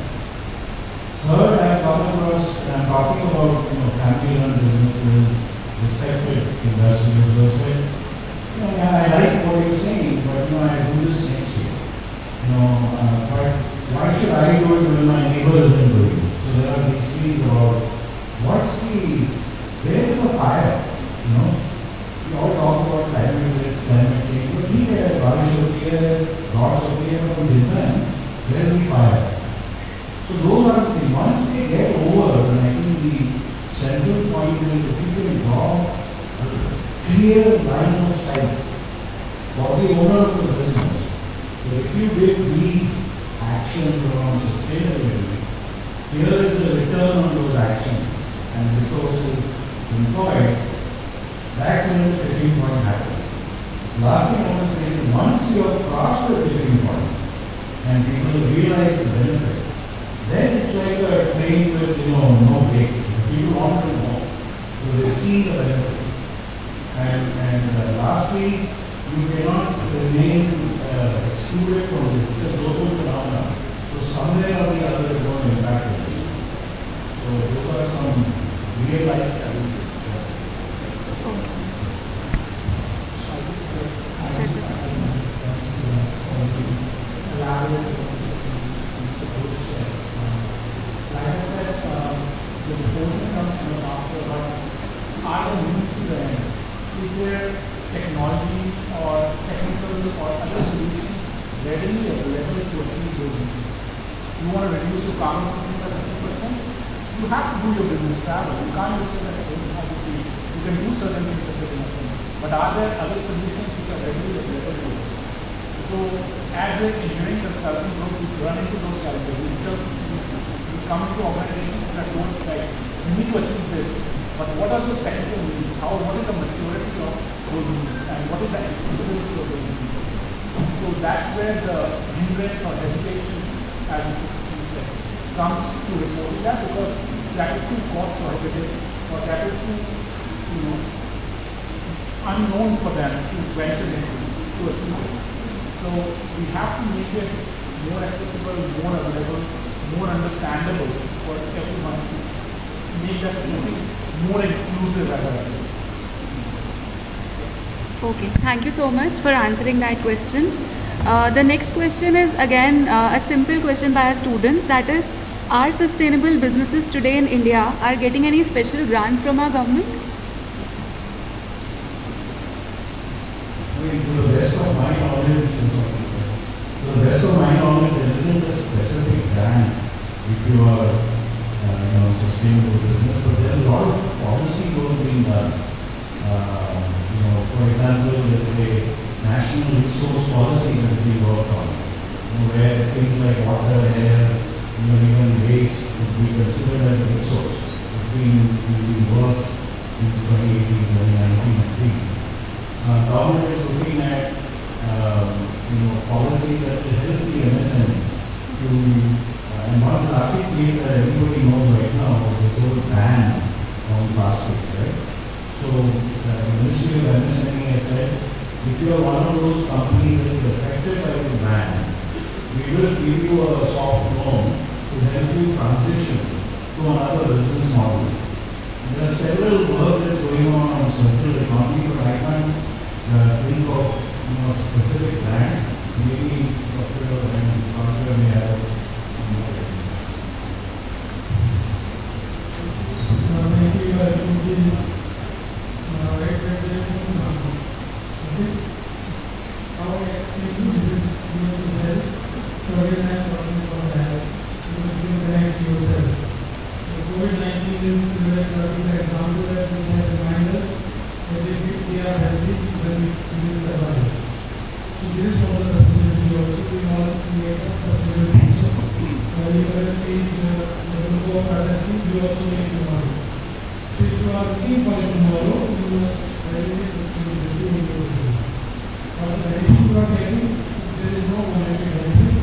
Third, I have come across, and I'm talking about family-run businesses, respected investors who have said, I like what you're saying, but I do this next year. But why should I do it when my neighbor isn't doing it? So there are these things about where is the fire? We all talk about climate risk, climate change, but बारिश होती है, droughts होती है, but on this time, where is the fire? So those are the things. Once they get over, and I think the central point is if you can draw a clear line of sight for the owner of the business. So if you did these actions around sustainability, here is the return on those actions and resources employed, that's when the tipping point happens. Last thing I want to say is once you have crossed the tipping point and people realize the benefits, then it's like a train with no brakes. People want to know, so they see the benefits. And lastly, you cannot remain excluded from this. It's a global phenomenon. So somewhere or the other is going to impact it. So those are some real life challenges. Like I said, the proposal comes after, but are the means to the end? Is there technology or technical or other solutions readily available to achieve those needs? You want to reduce your carbon footprint by 50%? You have to do your business travel. You can't just say that, obviously, you can do certain things at certain point. But are there other solutions which are readily available to us? So, as an engineering consultant group, we run into those challenges. We come into organizations that don't like, we need to achieve this, but what are those technical needs? What is the maturity of those needs? And what is the accessibility of those needs? So that's where the hindrance or hesitation, as you said, comes to reporting that, because that is too cost prohibitive, or that is too, unknown for them to venture into, to achieve it. So we have to make it more accessible, more available, more understandable for everyone to make that more inclusive as I say. Okay, thank you so much for answering that question. The next question is again a simple question by a student, that is, are sustainable businesses today in India are getting any special grants from our government? To the best of my knowledge, there isn't a specific grant if you are, sustainable business. So there is a lot of policy work being done. For example, there's a national resource policy that we work on, where things like water, air, even waste would be considered as a resource. Between works in 2018, 2019, government is looking at policies that will help the MSME to, and one classic case that everybody knows right now is this whole ban on plastic, right? So the Ministry of MSME has said, if you are one of those companies that is affected by this ban, we will give you a soft loan to help you transition to another business model. There are several work that's going on circular economy, but I can't think of working for tomorrow, you must validate sustainability in your business. But the direction you are getting, there is no monetary benefit.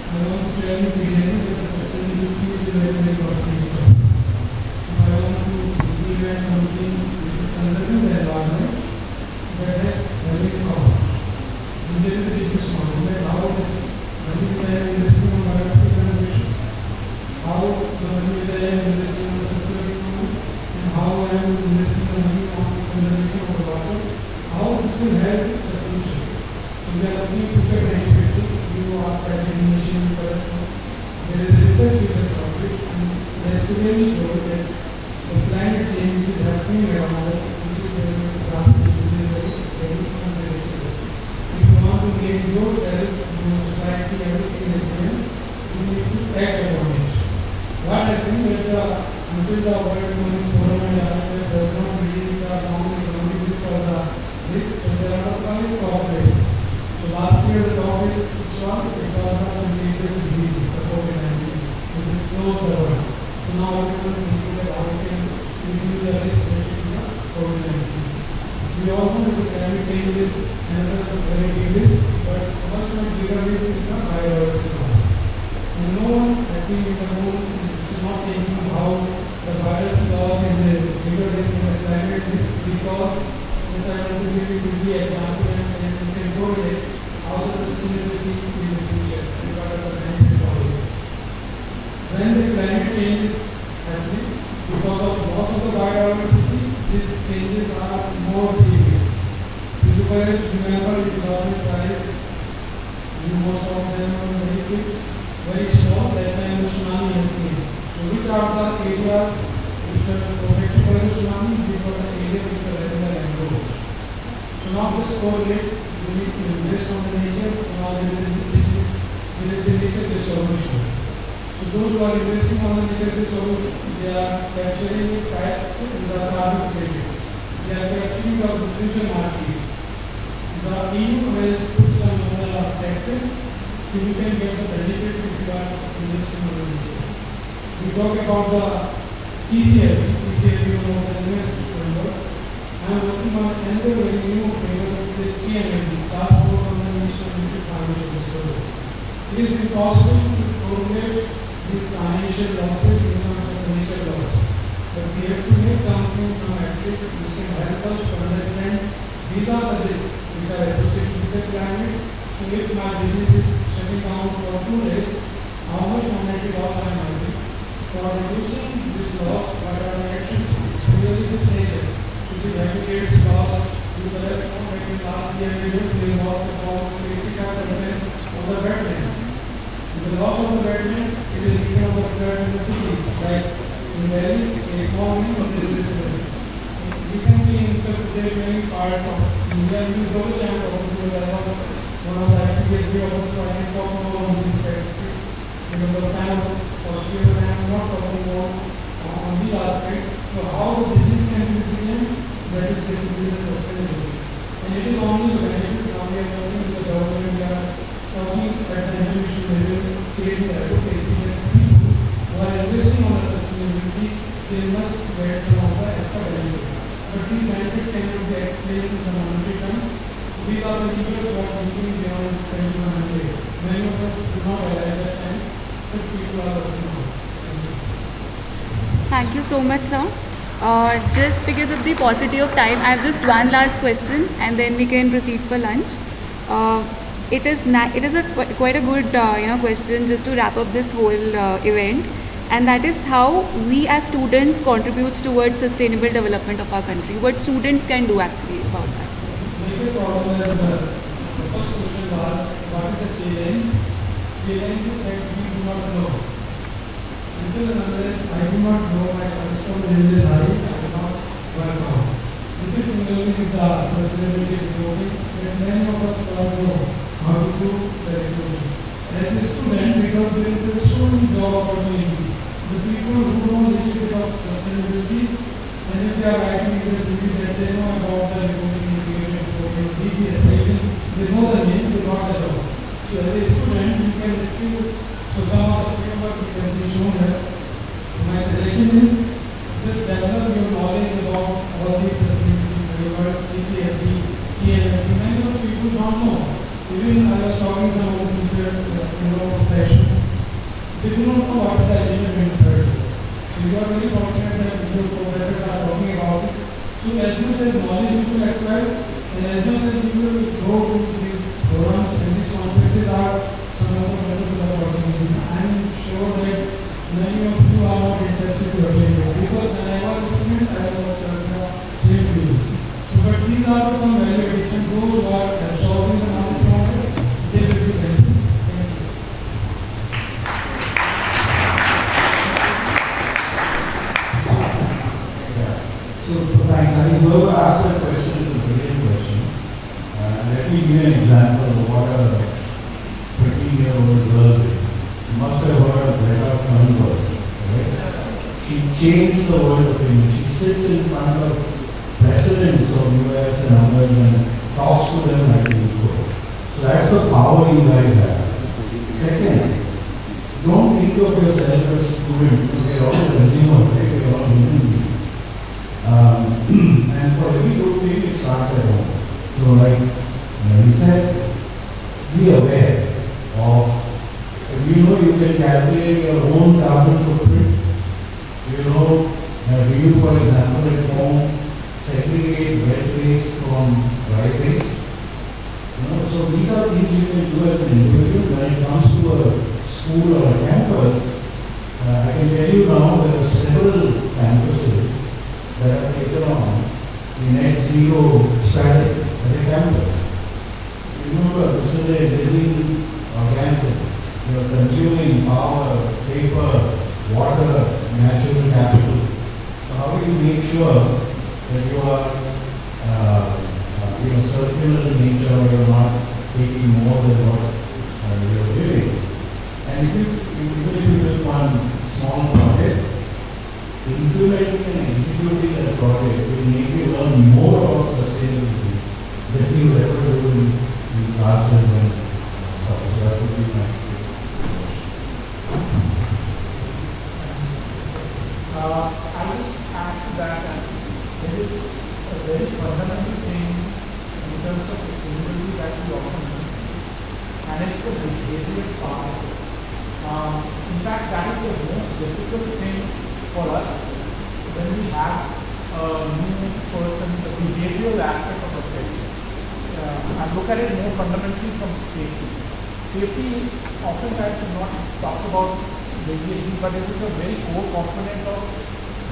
I want to tell you clearly that the sustainability is a very, very costly stuff. If I want to implement something which is conserving the environment, that has very cost. And there is a business model that how this money which I am investing on biodiversity conservation, how the money which I am investing on circular economy, and how I am investing the money on conservation of the water, how this will help the future. So we are looking to get benefiting. You are practicing machine production. There is research which is published, and there is clearly shown that the climate change is happening around us, which is very drastic, which is very, very unpredictable. If you want to make yourself, your society, everything the same, you need to act upon it. What happens that until the World Economic Forum and IMF does not release the non-economic risk or the risk, there are not only corporates. So last year the topic which was it was not related to disease, the COVID-19, which is close the world. So now everyone is thinking that how we can reduce the risk related to the COVID-19. We all know that the climate change is another very big risk, but much more bigger risk is the biodiversity loss. And no one, I think, in the world is not thinking how the biodiversity loss is a bigger risk in the climate risk, because this I want to give you the example and you can correlate how the sustainability in the future and what are the benefits of it. When the climate change is happening, because of loss of the biodiversity, these changes are more severe. If you guys remember in 2005, most of them were very big, very small, that time the tsunami has came. So which are the areas which were protected by the tsunami? These were the areas which were regular and low. So now this correlate, you need to invest on the nature, now there is the nature restoration. So those who are investing on the nature restoration, they are capturing it back in the carbon credit. They are capturing the future market. The EU has put some number of taxes, so you can get the benefit if you are investing on the nature. We talk about the TCFD, you know the newest member. I am working on another very new framework with the TMFD, Task Force on the National Limited Financial Disclosure. It is impossible to correlate these financial losses in terms of the nature loss. But we have to make something, some metrics which can help us to understand these are the risks which are associated with the climate. So if my business is shutting down for 2 days, how much monetary loss I am having? For reducing this loss, what are the actions? Similarly, this nature, which is habitats loss, you collect from last year, we lost about 85% of the wetlands. The loss of the wetlands, it is because of flood in the cities, like in Delhi, a small village. Recently, in Uttar Pradesh, many parts of India, you go to the one of the activities we also try and talk more on these statistics. Because the time of Australia, I am not talking more on these aspects. So how the business can be resilient, that is basically the sustainability. And it is only the benefit. Now we are working with the government, we are talking at the institution level, creating advocacy, and people who are investing on the sustainability, they must get some of the extra benefit. But these benefits cannot be explained in the monetary terms. These are the leaders who are thinking beyond 2100. Many of us do not realize that time, but people are working on it. Thank you so much, sir. Just because of the paucity of time, I have just one last question, and then we can proceed for lunch. It is quite a good question just to wrap up this whole event, and that is how we as students contribute towards sustainable development of our country. What students can do actually about that. Major problem is the first question was what is the challenge? Challenge is that we do not know. Until unless I do not know, my understanding is high, I cannot work on. This is similarly with the sustainability reporting, that many of us don't know how to do the reporting. As a student, because there is so many job opportunities, the people who know the issue of sustainability, and if they are writing in the city that they know about the reporting, integrated reporting, DGS, they know the name, they know the job. So as a student, you can still, so some of the framework which has been shown here, my suggestion is just develop your knowledge about even I was talking to some of the teachers in our profession, they do not know what is the element in third. So you are very fortunate that your professors are talking about it. So as much as knowledge you will acquire, and as much as you will go to these programs and these conferences are some of the wonderful opportunities. I am sure that many of you are not interested to attend it because when I was a student, I was the same field. So, but these are some value addition. Those who are absorbing the knowledge from it, they will be benefited. Thank you. So thanks. I mean, whoever asked that question is a brilliant question. Let me give you an example of what a 13-year-old girl did. You must have heard of Greta Thunberg, right? She changed the world opinion. She sits in front of presidents of US and others and talks to them like a equal. So that's the power you guys have. Second, don't think of yourself as students. We're all consumers, right? We're all human beings. And for every good thing, it starts at home. So, like he said, be aware of, if you know you can calculate your own carbon footprint, you know, do you, for example, at home, segregate wet waste from dry waste? You know, so these are things you can do as an individual. When it comes to a school or a campus, I can tell you now there are several campuses that have taken on the net zero strategy as a campus. Remember, this is a living organism. You are consuming power, paper, water, natural capital. So how do you make sure that you are circular in nature, or you are not taking more than what you are giving? And if you do one small project, implementing and executing that project will make you learn more about sustainability than you ever do in classes and stuff. So that would be my I'll just add to that, there is a very fundamental thing in terms of sustainability that we often miss, and it's the behavioral part of it. In fact, that is the most difficult thing for us when we have a new person, the behavioral aspect of a place. I look at it more fundamentally from safety. Safety often tries to not talk about radiation, but it is a very core component of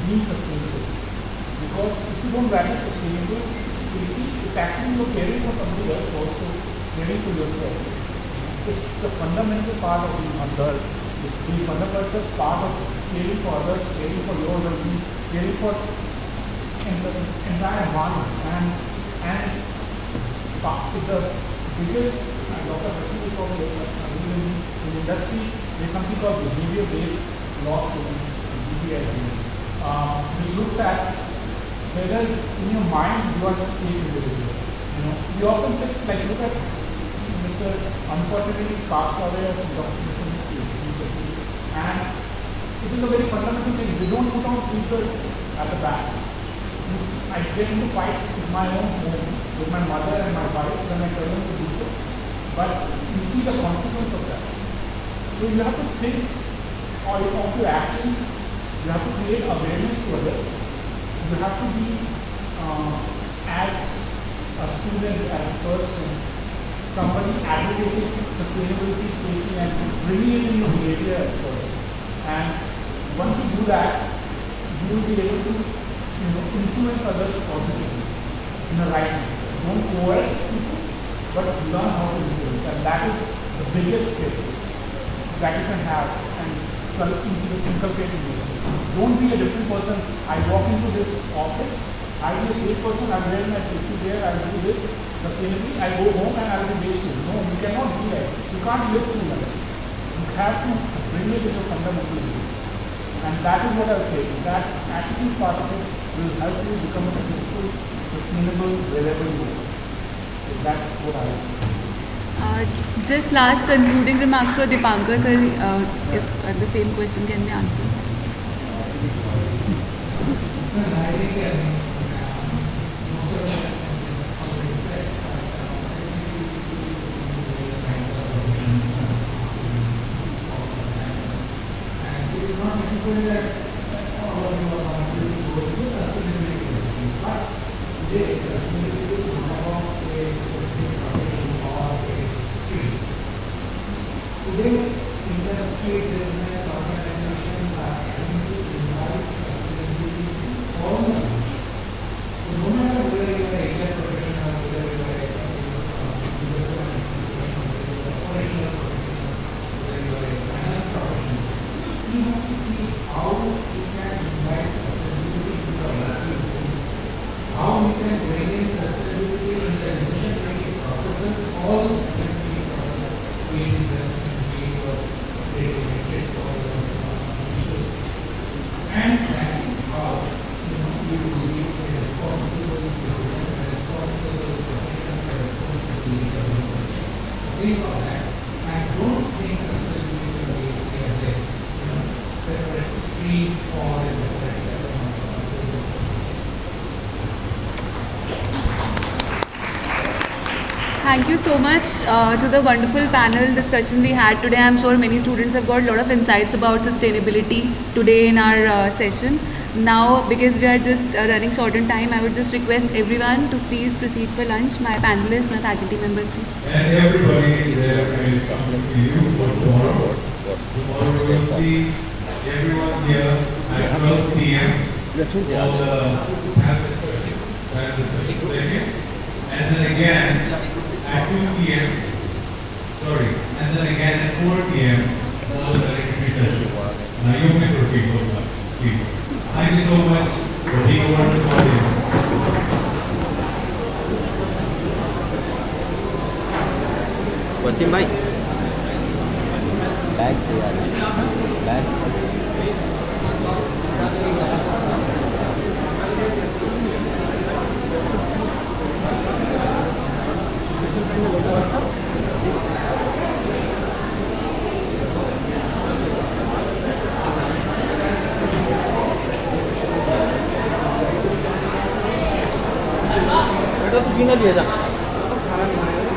being sustainable. Because if you don't value sustainable safety, it's actually you're caring for somebody else also, caring for yourself. It's the fundamental part of being adult. It's the fundamental part of caring for others, caring for your well-being, caring for the entire environment. And it's the biggest, Dr. Bhatt is probably in the industry, there's something called behavior-based loss prevention, BBL. Which looks at whether in your mind you are safe individual. We often say, like, look at Mr. Unfortunately passed away of Dr. recently, and it is a very fundamental thing. We don't put on people at the back. I get into fights in my own home with my mother and my wife when I tell them to do so. But you see the consequence of that. So you have to think of your actions. You have to create awareness to others. You have to be, as a student, as a person, somebody advocating sustainability, safety, and bringing it in your behavior as first. And once you do that, you will be able to influence others positively in the right way. Don't coerce people, but learn how to influence. And that is the biggest skill that you can have and inculcate in yourself. Don't be a different person. I walk into this office, I'll be a safe person, I'll wear my safety gear, I'll do this sustainably, I go home and I'll be wasteful. No, you cannot be like. You can't live through life. You have to bring it in your fundamental way. And that is what I'll say. That attitude part of it will help you become successful, sustainable wherever you go. So that's what I would say. Just last concluding remarks for Dipankar sir, if the same question can be answered. I think most of that is already said. today sustainability is not about a specific profession or a stream. Today, industry, business, organizations are trying to invite sustainability in all the functions. So no matter whether you are a HR professional, whether you are a investment professional, whether you are a operational professional, whether you are a finance professional, you have to see how you can invite sustainability into the working, how you can bring in sustainability in the decision-making processes, all the decision-making processes, be it investment, be it your daily metrics or your people. And that is how you will be a responsible citizen, a responsible profession, a responsible leader. Think of that. I don't think sustainability is a separate stream or a separate Thank you so much to the wonderful panel discussion we had today. I'm sure many students have got a lot of insights about sustainability today in our session. Now, because we are just running short on time, I would just request everyone to please proceed for lunch. My panelists, my faculty members, please. And everybody, there is something to you for tomorrow. Tomorrow we will see everyone here at 12 p.m. for the panel discussion second. And then again at 2 p.m. And then again at 4 p.m. for the directory session. Now you may proceed for that, please. Thank you so much for being a wonderful audience. Wasim भाई bag बेटा तू पीना लिया जा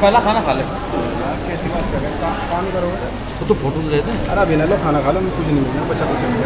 पहला खाना खा ले काम करोगे तो फोटो लेते हैं अरे अभी ना लो खाना खा लो मैं कुछ नहीं मिलना बच्चा कुछ नहीं